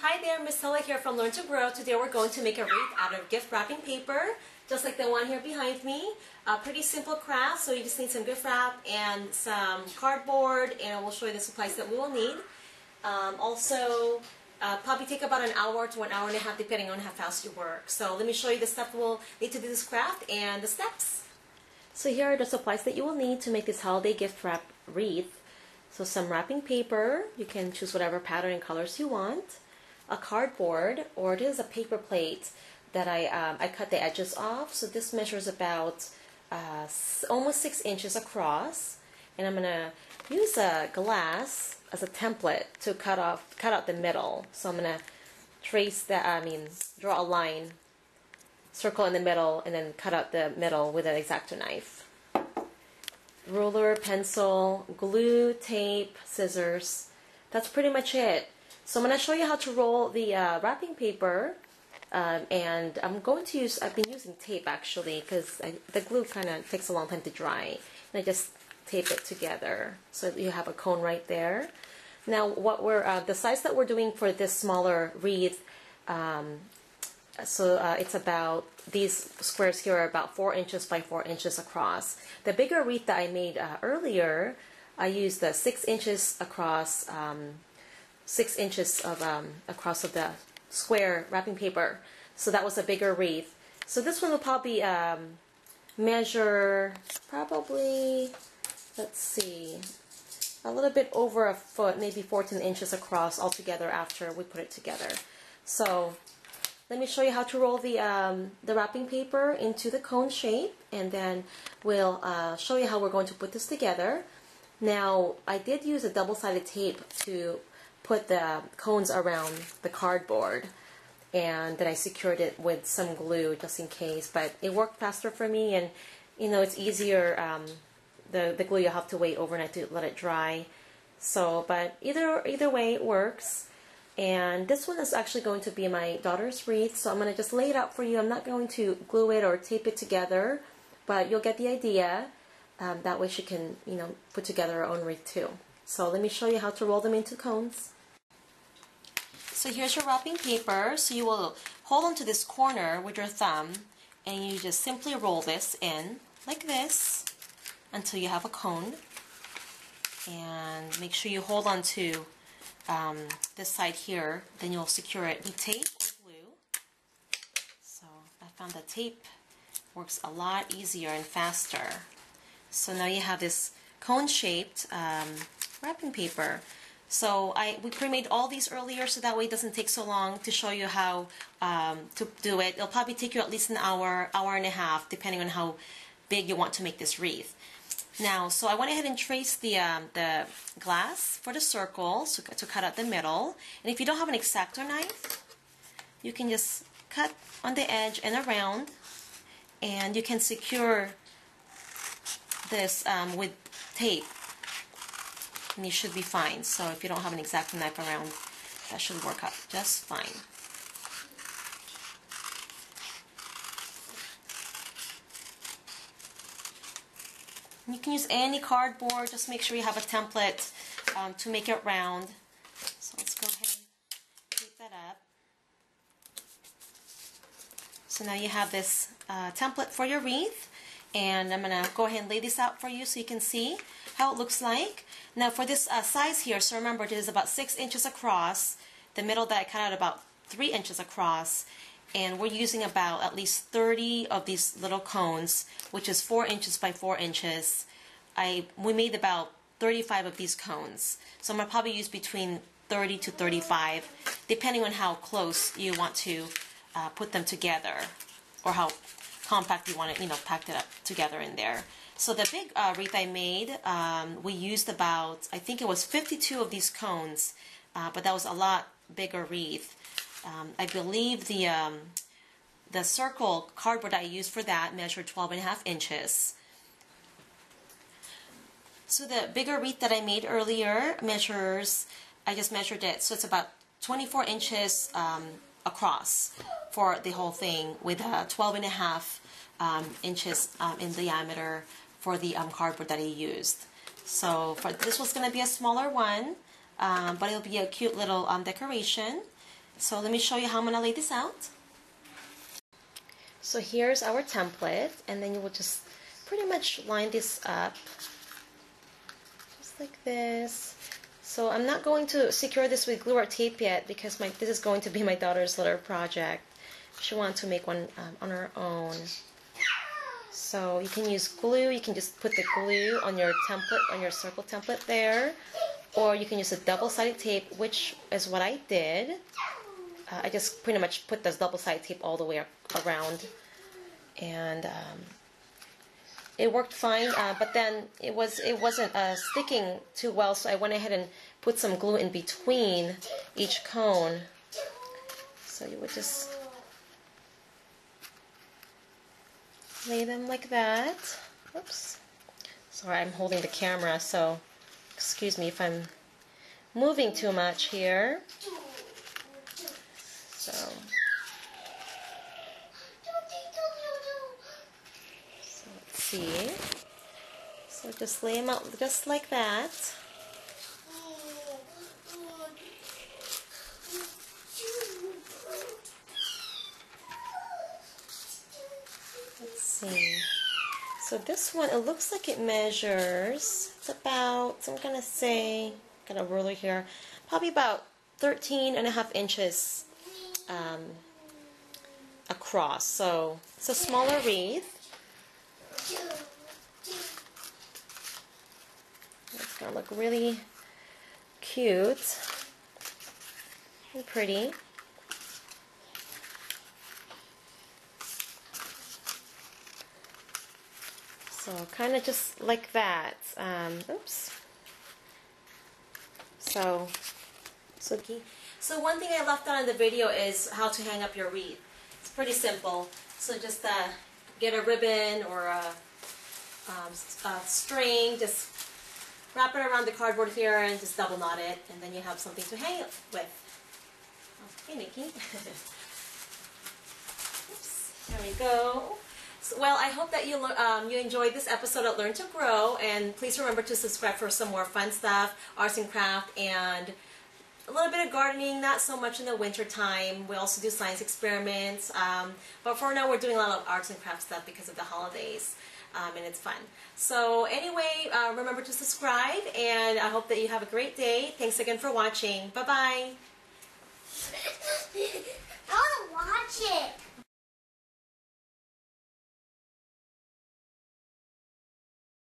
Hi there, Miss Stella here from Learn to Grow. Today we're going to make a wreath out of gift wrapping paper, just like the one here behind me. A pretty simple craft, so you just need some gift wrap and some cardboard, and we'll show you the supplies that we will need. Probably take about an hour to an hour and a half depending on how fast you work. So let me show you the stuff we'll need to do this craft and the steps. So here are the supplies that you will need to make this holiday gift wrap wreath. So some wrapping paper, you can choose whatever pattern and colors you want. A cardboard, or this is a paper plate that I cut the edges off. So this measures about almost 6 inches across, and I'm gonna use a glass as a template to cut out the middle. So I'm gonna draw a line, circle in the middle, and then cut out the middle with an X-Acto knife. Ruler, pencil, glue, tape, scissors. That's pretty much it. So I'm going to show you how to roll the wrapping paper, and I've been using tape actually because the glue kind of takes a long time to dry, and I just tape it together so you have a cone right there. Now the size that we're doing for this smaller wreath, it's about, these squares here are about 4 inches by 4 inches across. The bigger wreath that I made earlier, I used the 6 inches across, 6 inches across of the square wrapping paper. So that was a bigger wreath. So this one will probably measure let's see, a little bit over a foot, maybe 14 inches across altogether after we put it together. So let me show you how to roll the wrapping paper into the cone shape, and then we'll show you how we're going to put this together. Now, I did use a double-sided tape to put the cones around the cardboard, and then I secured it with some glue just in case, but it worked faster for me, and it's easier. The glue, you'll have to wait overnight to let it dry. So, but either way it works. And this one is actually going to be my daughter's wreath, so I'm going to just lay it out for you. I'm not going to glue it or tape it together, but you'll get the idea. That way she can, put together her own wreath too. So let me show you how to roll them into cones. So here's your wrapping paper. So you will hold onto this corner with your thumb, and you just simply roll this in like this until you have a cone. And make sure you hold on to this side here, then you'll secure it with tape or glue. So I found that tape works a lot easier and faster. So now you have this cone-shaped wrapping paper. So we pre-made all these earlier, so that way it doesn't take so long to show you how to do it. It'll probably take you at least an hour, hour and a half, depending on how big you want to make this wreath. Now, so I went ahead and traced the glass for the circle, so to cut out the middle. And if you don't have an X-Acto knife, you can just cut on the edge and around, and you can secure this with tape, and you should be fine. So if you don't have an X-Acto knife around, that should work out just fine. You can use any cardboard, just make sure you have a template to make it round. So let's go ahead and tape that up. So now you have this template for your wreath, and I'm going to go ahead and lay this out for you so you can see how it looks like. Now for this size here, so remember it is about 6 inches across, the middle that I cut out about 3 inches across, and we're using about at least 30 of these little cones, which is 4 inches by 4 inches. We made about 35 of these cones. So I'm going to probably use between 30 to 35, depending on how close you want to put them together, or how compact you want it, packed it up together in there. So the big wreath I made, we used about, I think it was 52 of these cones, but that was a lot bigger wreath. I believe the circle cardboard I used for that measured 12.5 inches. So the bigger wreath that I made earlier I just measured it, so it's about 24 inches across for the whole thing, with 12.5 inches in diameter for the cardboard that I used. So this was going to be a smaller one. but it'll be a cute little decoration. So let me show you how I'm going to lay this out. So here's our template, and then you will just pretty much line this up just like this. So I'm not going to secure this with glue or tape yet because this is going to be my daughter's little project. She wants to make one on her own. So you can use glue. You can just put the glue on your template, on your circle template there, or you can use a double-sided tape, which is what I did. I just pretty much put this double-sided tape all the way around, and it worked fine. But then it wasn't sticking too well, so I went ahead and put some glue in between each cone. So you would just lay them like that. Oops. Sorry, I'm holding the camera, so excuse me if I'm moving too much here. So let's see. So just lay them out just like that. Let's see. So this one, it looks like it measures, it's about, I'm going to say, got a ruler here, probably about 13.5 inches across. So it's a smaller wreath. It's going to look really cute and pretty. So kind of just like that. Oops. So one thing I left out in the video is how to hang up your wreath. It's pretty simple. So just get a ribbon or a string, just wrap it around the cardboard here and just double knot it, and then you have something to hang it with. Okay, Nikki. Oops. There we go. So, well, I hope that you enjoyed this episode of Learn to Grow, and please remember to subscribe for some more fun stuff, arts and craft, and a little bit of gardening, not so much in the winter time. We also do science experiments, but for now we're doing a lot of arts and craft stuff because of the holidays, and it's fun. So anyway, remember to subscribe, and I hope that you have a great day. Thanks again for watching. Bye-bye. I want to watch it.